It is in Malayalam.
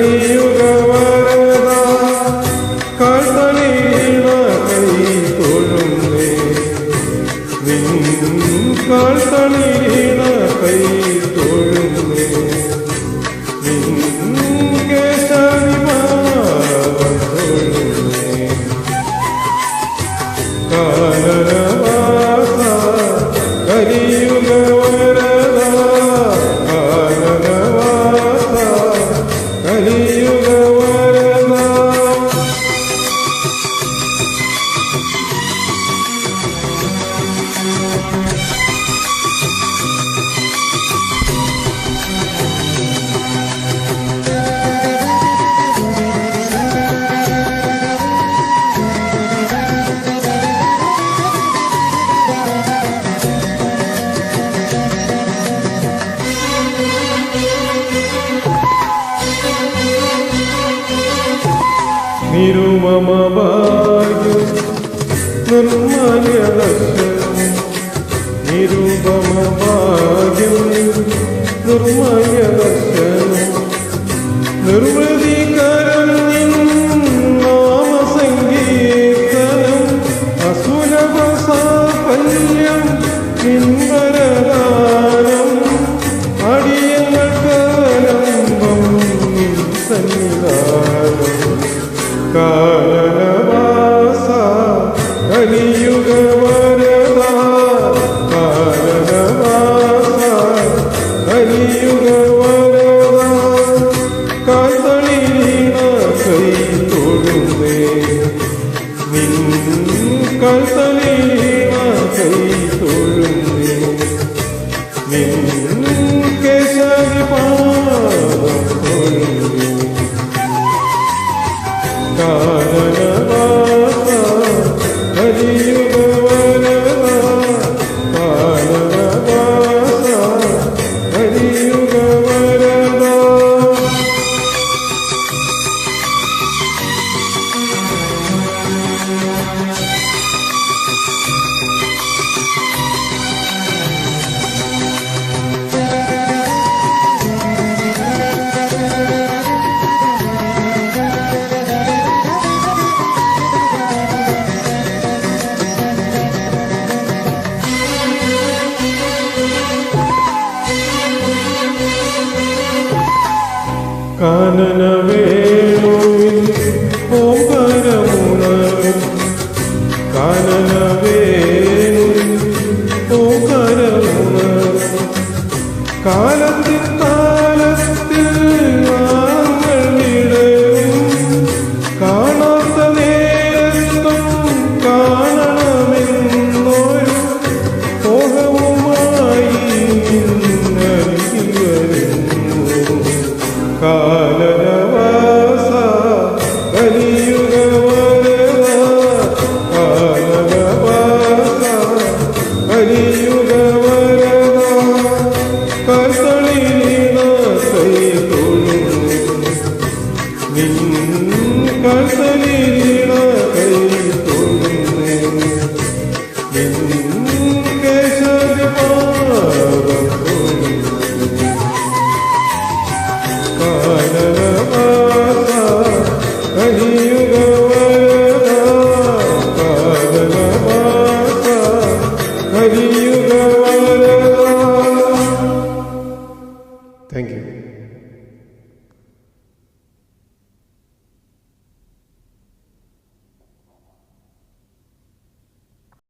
കലിയുഗ വരദ കാൽത്തളിയിണ കൈ തൊഴുന്നേ കാൽത്തളിയിണ കൈ തൊഴുന്നേ കാനനവാസ കലിയുഗ വരദ കാനനവാസ കലിയുഗ വരദ നിരുമമ ഭാഗ്യം നിർമ്മല്യ ദർശനം നിരുപമ ഭാഗ്യം നിർമ്മല്യ ദർശനം നിർവൃതികരം നാമ സംഗീതനം അസുലഭ സാഫല്യം നിൻവരദാനം അടിയങ്ങൾക്കവലംബം നിൻ സന്നിധാനം കാനനവാസ കലിയുഗ വരദ കാനനവാസ കലിയുഗ വരദ കാൽത്തളിയിണ കൈ തൊഴുന്നേ നിൻ കാൽത്തളിയിണ കൈ തൊഴുന്നേ നിൻ കേശവിപാദം തൊഴുന്നേ കാനനവാസ കലിയുഗ വരദ കാനനവാസ കലിയുഗ വരദ കാനനവേണുവിൽ ഓംകാരമുണരും കാനനവേണുവിൽ ഓംകാരമുണരും കാലത്തിൽ താലത്തിൽ നാങ്ങൾ വിടരും കാണാത്ത നേരത്തും കാണണമെന്നൊരു മോഹവുമായി നിന്നരികിൽ വരുന്നു കാനനവാസ കലിയുഗ വരദ കാനനവാസ കലിയുഗ വരദ കാൽത്തളിയിണ കൈ തൊഴുന്നേ നിൻ കാൽത്തളിയിണ കൈ